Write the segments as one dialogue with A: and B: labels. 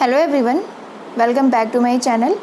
A: Hello everyone, welcome back to my channel.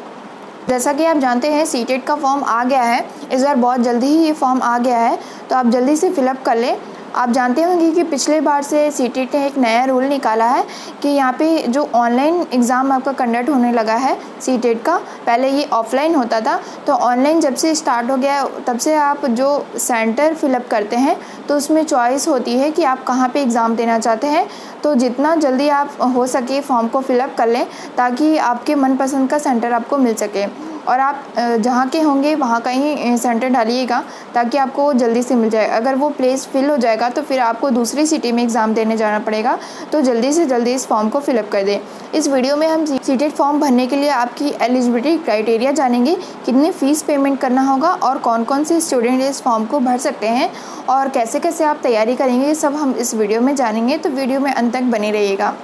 A: जैसा कि आप जानते हैं सीटेट का फॉर्म आ गया है। इस बार बहुत जल्दी ही ये फॉर्म आ गया है, तो आप जल्दी से फिलअप कर लें। आप जानते होंगे कि पिछले बार से सीटेट ने एक नया रूल निकाला है कि यहाँ पे जो ऑनलाइन एग्ज़ाम आपका कंडक्ट होने लगा है सीटेट का। पहले ये ऑफलाइन होता था, तो ऑनलाइन जब से स्टार्ट हो गया तब से आप जो सेंटर फिलअप करते हैं तो उसमें चॉइस होती है कि आप कहाँ पे एग्ज़ाम देना चाहते हैं। तो जितना जल्दी आप हो सके फॉर्म को फिलअप कर लें ताकि आपके मनपसंद का सेंटर आपको मिल सके, और आप जहाँ के होंगे वहाँ का ही सेंटर डालिएगा ताकि आपको जल्दी से मिल जाए। अगर वो प्लेस फिल हो जाएगा तो फिर आपको दूसरी सिटी में एग्ज़ाम देने जाना पड़ेगा, तो जल्दी से जल्दी इस फॉर्म को फिलअप कर दें। इस वीडियो में हम सीटेट फॉर्म भरने के लिए आपकी एलिजिबिलिटी क्राइटेरिया जानेंगे, कितनी फ़ीस पेमेंट करना होगा और कौन कौन से स्टूडेंट इस फॉर्म को भर सकते हैं और कैसे कैसे आप तैयारी करेंगे, ये सब हम इस वीडियो में जानेंगे। तो वीडियो में अंत तक बने रहिएगा।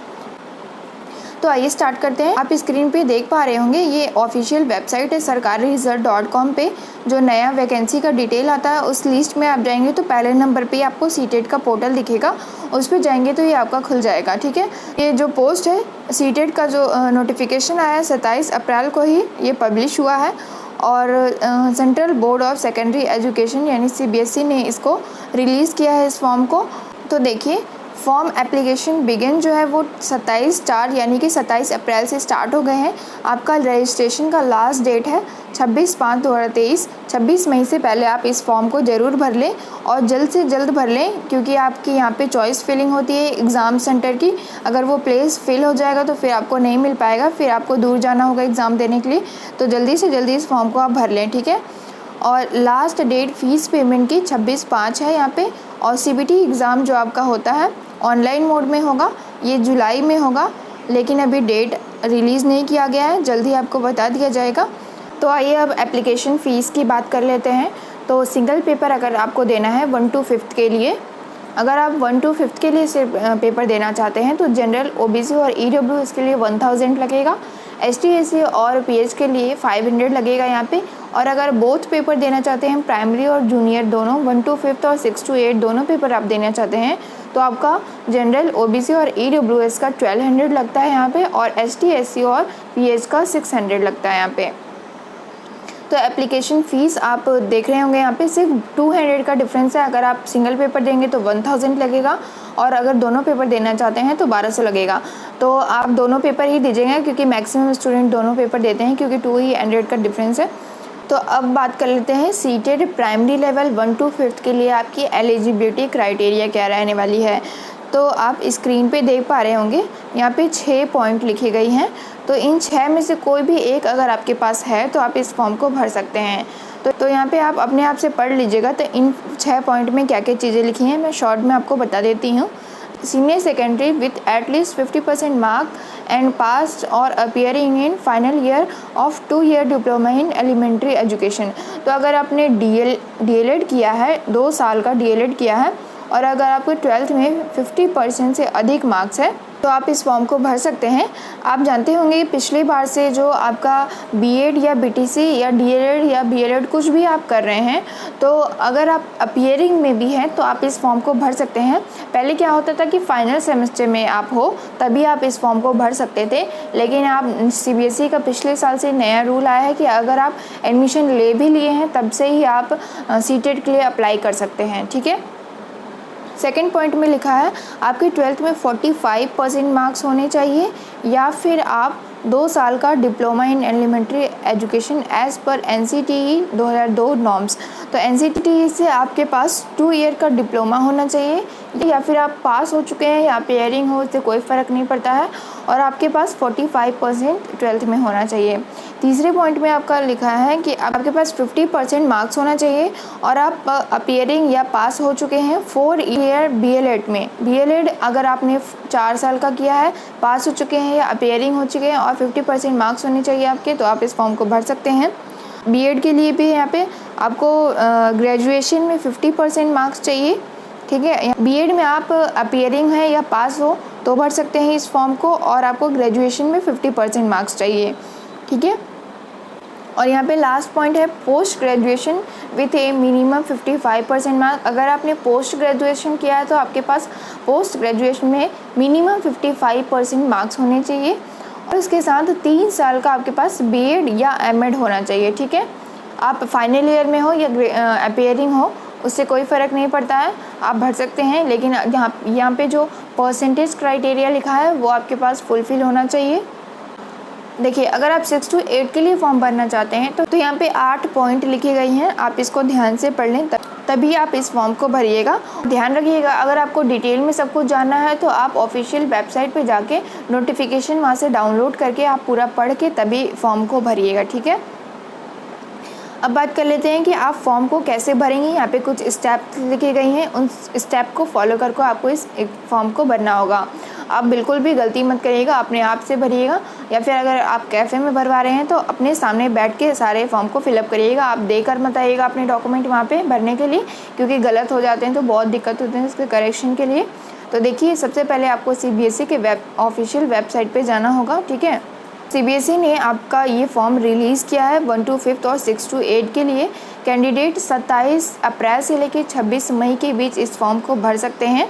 A: तो आइए स्टार्ट करते हैं। आप स्क्रीन पे देख पा रहे होंगे ये ऑफिशियल वेबसाइट है sarkariresult.com पे। जो नया वैकेंसी का डिटेल आता है उस लिस्ट में आप जाएंगे तो पहले नंबर पे आपको सीटेट का पोर्टल दिखेगा, उस पर जाएंगे तो ये आपका खुल जाएगा। ठीक है, ये जो पोस्ट है सीटेट का जो नोटिफिकेशन आया 27 अप्रैल को ही ये पब्लिश हुआ है, और central board of secondary education यानी CBSE ने इसको रिलीज़ किया है इस फॉर्म को। तो देखिए, फॉर्म एप्लीकेशन बिगिन जो है वो 27/4 यानी कि 27 अप्रैल से स्टार्ट हो गए हैं। आपका रजिस्ट्रेशन का लास्ट डेट है 26/5/2023। 26 मई से पहले आप इस फॉर्म को ज़रूर भर लें और जल्द से जल्द भर लें, क्योंकि आपकी यहाँ पे चॉइस फिलिंग होती है एग्ज़ाम सेंटर की। अगर वो प्लेस फिल हो जाएगा तो फिर आपको नहीं मिल पाएगा, फिर आपको दूर जाना होगा एग्ज़ाम देने के लिए। तो जल्दी से जल्दी इस फॉर्म को आप भर लें, ठीक है। और लास्ट डेट फ़ीस पेमेंट की 26/5 है यहाँ पे। और CBT एग्ज़ाम जो आपका होता है ऑनलाइन मोड में होगा, ये जुलाई में होगा, लेकिन अभी डेट रिलीज़ नहीं किया गया है, जल्दी आपको बता दिया जाएगा। तो आइए अब एप्लीकेशन फ़ीस की बात कर लेते हैं। तो सिंगल पेपर अगर आपको देना है 1 to 5th के लिए, अगर आप 1 to 5th के लिए सिर्फ पेपर देना चाहते हैं तो जनरल, OBC और EW इसके लिए 1000 लगेगा। ST SC और PH के लिए 500 लगेगा यहाँ पे। और अगर बोथ पेपर देना चाहते हैं प्राइमरी और जूनियर दोनों, 1 to 5th और 6 to 8 दोनों पेपर आप देना चाहते हैं, तो आपका जनरल, OBC और EWS का 1200 लगता है यहाँ पे, और ST SC और PH का 600 लगता है यहाँ पे। तो एप्लीकेशन फ़ीस आप देख रहे होंगे यहाँ पे सिर्फ 200 का डिफरेंस है। अगर आप सिंगल पेपर देंगे तो 1000 लगेगा, और अगर दोनों पेपर देना चाहते हैं तो 1200 लगेगा। तो आप दोनों पेपर ही दीजिएगा, क्योंकि मैक्सिमम स्टूडेंट दोनों पेपर देते हैं, क्योंकि 200 का डिफरेंस है। तो अब बात कर लेते हैं CTET primary level 1 to 5th के लिए आपकी एलिजिबिलिटी क्राइटेरिया क्या रहने वाली है। तो आप स्क्रीन पे देख पा रहे होंगे यहाँ पे 6 पॉइंट लिखी गई हैं। तो इन 6 में से कोई भी एक अगर आपके पास है तो आप इस फॉर्म को भर सकते हैं। तो यहाँ पे आप अपने आप से पढ़ लीजिएगा। तो इन 6 पॉइंट में क्या क्या चीज़ें लिखी हैं मैं शॉर्ट में आपको बता देती हूँ। Senior secondary with at least 50% mark and pass और appearing in final year of 2 year diploma in elementary education. तो अगर आपने DLED किया है, 2 साल का DLED किया है, और अगर आपके 12th में 50% से अधिक मार्क्स है तो आप इस फॉर्म को भर सकते हैं। आप जानते होंगे पिछली बार से जो आपका BEd या BTC या DLED या BLED कुछ भी आप कर रहे हैं, तो अगर आप अपीयरिंग में भी हैं तो आप इस फॉर्म को भर सकते हैं। पहले क्या होता था कि फाइनल सेमेस्टर में आप हो तभी आप इस फॉर्म को भर सकते थे, लेकिन आप CBSE का पिछले साल से नया रूल आया है कि अगर आप एडमिशन ले भी लिए हैं तब से ही आप सीटेट के लिए अप्लाई कर सकते हैं, ठीक है। सेकेंड पॉइंट में लिखा है आपके 12th में 45% मार्क्स होने चाहिए, या फिर आप 2 साल का diploma in elementary education as per NCTE 2002 norms. तो NCTE से आपके पास 2 year का डिप्लोमा होना चाहिए, या फिर आप पास हो चुके हैं या पेयरिंग हो, इससे कोई फ़र्क नहीं पड़ता है, और आपके पास 45% 12th में होना चाहिए। तीसरे पॉइंट में आपका लिखा है कि आपके पास 50% मार्क्स होना चाहिए और आप अपीयरिंग या पास हो चुके हैं 4 year BLED में। BLED अगर आपने 4 साल का किया है, पास हो चुके हैं या अपीयरिंग हो चुके हैं और 50% मार्क्स होने चाहिए आपके, तो आप इस फॉर्म को भर सकते हैं। BEd के लिए भी यहाँ पे आपको ग्रेजुएशन में 50% मार्क्स चाहिए, ठीक है। BEd में आप अपीयरिंग है या पास हो तो भर सकते हैं इस फॉर्म को, और आपको ग्रेजुएशन में 50% मार्क्स चाहिए, ठीक है। और यहाँ पे लास्ट पॉइंट है post graduation with A minimum 55% mark. अगर आपने पोस्ट ग्रेजुएशन किया है तो आपके पास पोस्ट ग्रेजुएशन में मिनिमम 55% मार्क्स होने चाहिए, और उसके साथ 3 साल का आपके पास बीएड या एमएड होना चाहिए, ठीक है। आप फाइनल ईयर में हो या अपीयरिंग हो, उससे कोई फ़र्क नहीं पड़ता है, आप भर सकते हैं। लेकिन यहाँ पे जो परसेंटेज क्राइटेरिया लिखा है वो आपके पास फुलफ़िल होना चाहिए। देखिए, अगर आप 6 to 8 के लिए फॉर्म भरना चाहते हैं तो यहाँ पे 8 पॉइंट लिखे गए हैं, आप इसको ध्यान से पढ़ लें, तभी आप इस फॉर्म को भरिएगा। ध्यान रखिएगा, अगर आपको डिटेल में सब कुछ जानना है तो आप ऑफिशियल वेबसाइट पे जाके नोटिफिकेशन वहाँ से डाउनलोड करके आप पूरा पढ़ के तभी फॉर्म को भरिएगा, ठीक है। अब बात कर लेते हैं कि आप फॉर्म को कैसे भरेंगे। यहाँ पे कुछ स्टेप लिखे गए हैं, उन स्टेप को फॉलो करके आपको इस फॉर्म को भरना होगा। आप बिल्कुल भी गलती मत करिएगा, अपने आप से भरिएगा, या फिर अगर आप कैफ़े में भरवा रहे हैं तो अपने सामने बैठ के सारे फॉर्म को फिलअप करिएगा। आप देकर मत आइएगा अपने डॉक्यूमेंट वहाँ पे भरने के लिए, क्योंकि गलत हो जाते हैं तो बहुत दिक्कत होती है उसके करेक्शन के लिए। तो देखिए, सबसे पहले आपको CBSE के ऑफिशियल वेबसाइट पर जाना होगा, ठीक है। CBSE ने आपका ये फॉर्म रिलीज़ किया है 1 to 5 और 6 to 8 के लिए। कैंडिडेट 27 अप्रैल से लेकर 26 मई के बीच इस फॉर्म को भर सकते हैं।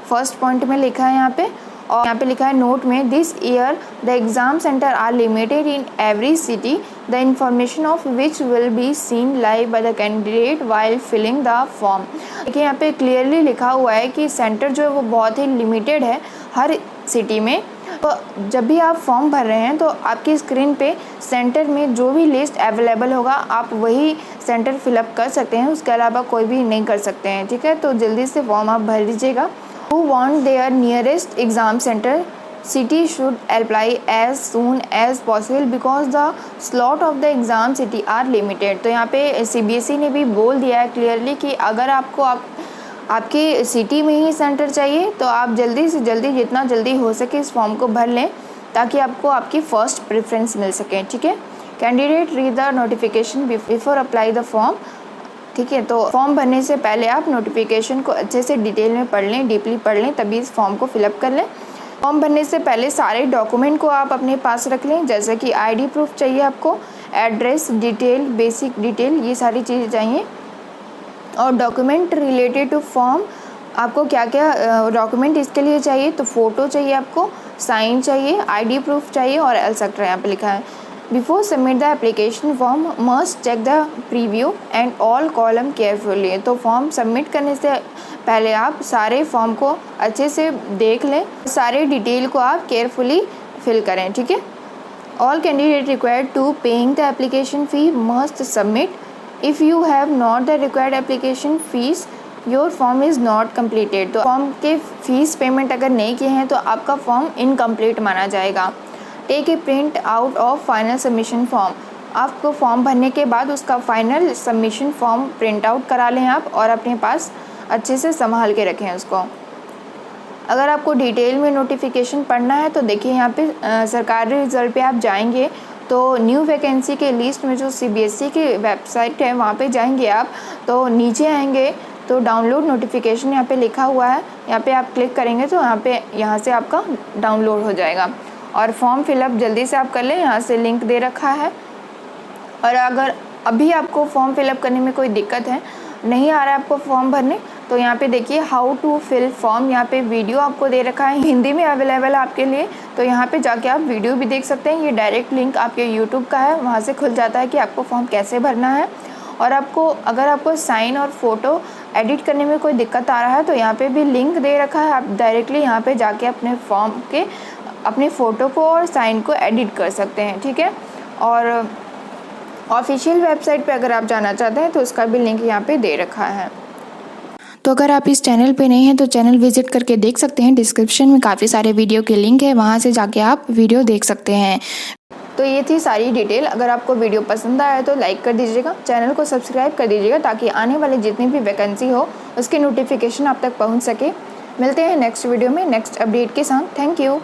A: फर्स्ट पॉइंट में लिखा है यहाँ पे, और यहाँ पे लिखा है नोट में, this year the exam centre are limited in every city, the information of which will be seen live by the candidate while filling the form. देखिए, यहाँ पे क्लियरली लिखा हुआ है कि सेंटर जो है वो बहुत ही लिमिटेड है हर सिटी में। तो जब भी आप फॉर्म भर रहे हैं तो आपकी स्क्रीन पे सेंटर में जो भी लिस्ट अवेलेबल होगा आप वही सेंटर फिलअप कर सकते हैं, उसके अलावा कोई भी नहीं कर सकते हैं, ठीक है। तो जल्दी से फॉर्म आप भर लीजिएगा। Who want their nearest exam center city should apply as soon as possible because the slot of the exam city are limited। तो यहाँ पे CBSE ने भी बोल दिया है क्लियरली कि अगर आपको आपके सिटी में ही सेंटर चाहिए तो आप जल्दी से जल्दी, जितना जल्दी हो सके इस फॉर्म को भर लें, ताकि आपको आपकी फ़र्स्ट प्रेफरेंस मिल सके, ठीक है। Candidate read the notification before apply the form, ठीक है। तो फॉर्म भरने से पहले आप नोटिफिकेशन को अच्छे से डिटेल में पढ़ लें, डीपली पढ़ लें, तभी इस फॉर्म को फिलअप कर लें। फॉर्म भरने से पहले सारे डॉक्यूमेंट को आप अपने पास रख लें, जैसे कि ID प्रूफ चाहिए आपको, एड्रेस डिटेल, बेसिक डिटेल, ये सारी चीज़ें चाहिए। और डॉक्यूमेंट रिलेटेड टू फॉर्म, आपको क्या क्या डॉक्यूमेंट इसके लिए चाहिए, तो फ़ोटो चाहिए आपको, साइन चाहिए, ID प्रूफ चाहिए और एटसेट्रा यहाँ पे लिखा है। Before submit the application form must check the preview and all column carefully. तो फॉर्म सबमिट करने से पहले आप सारे फॉर्म को अच्छे से देख लें, सारे डिटेल को आप केयरफुली फिल करें, ठीक है। All candidate required to paying the application fee must submit. If you have not the required application fees your form is not completed. तो फॉर्म के फ़ीस पेमेंट अगर नहीं किए हैं तो आपका फॉर्म इनकम्प्लीट माना जाएगा। Take a print out of final submission form. आपको फॉर्म भरने के बाद उसका final submission form print out करा लें आप, और अपने पास अच्छे से संभाल के रखें उसको। अगर आपको डिटेल में नोटिफिकेशन पढ़ना है तो देखिए, यहाँ पे सरकारी रिजल्ट पे आप जाएंगे तो न्यू वैकेंसी के लिस्ट में जो CBSE की वेबसाइट है वहाँ पे जाएंगे आप, तो नीचे आएंगे तो डाउनलोड नोटिफिकेशन यहाँ पे लिखा हुआ है, यहाँ पे आप क्लिक करेंगे तो यहाँ से आपका डाउनलोड हो जाएगा। और फॉर्म फिलअप जल्दी से आप कर लें, यहाँ से लिंक दे रखा है। और अगर अभी आपको फॉर्म फिलअप करने में कोई दिक्कत है, नहीं आ रहा है आपको फॉर्म भरने, तो यहाँ पे देखिए हाउ टू फिल फॉर्म, यहाँ पे वीडियो आपको दे रखा है, हिंदी में अवेलेबल है आपके लिए। तो यहाँ पे जाके आप वीडियो भी देख सकते हैं, ये डायरेक्ट लिंक आपके YouTube का है, वहाँ से खुल जाता है कि आपको फॉर्म कैसे भरना है। और अगर आपको साइन और फ़ोटो एडिट करने में कोई दिक्कत आ रहा है तो यहाँ पे भी लिंक दे रखा है, आप डायरेक्टली यहाँ पे जाके अपने फॉर्म के अपने फ़ोटो को और साइन को एडिट कर सकते हैं, ठीक है। और ऑफिशियल वेबसाइट पे अगर आप जाना चाहते हैं तो उसका भी लिंक यहाँ पे दे रखा है। तो अगर आप इस चैनल पे नए हैं तो चैनल विजिट करके देख सकते हैं, डिस्क्रिप्शन में काफ़ी सारे वीडियो के लिंक है, वहाँ से जाके आप वीडियो देख सकते हैं। तो ये थी सारी डिटेल। अगर आपको वीडियो पसंद आया तो लाइक कर दीजिएगा, चैनल को सब्सक्राइब कर दीजिएगा, ताकि आने वाले जितनी भी वैकेंसी हो उसकी नोटिफिकेशन आप तक पहुँच सके। मिलते हैं नेक्स्ट वीडियो में नेक्स्ट अपडेट के साथ। Thank you.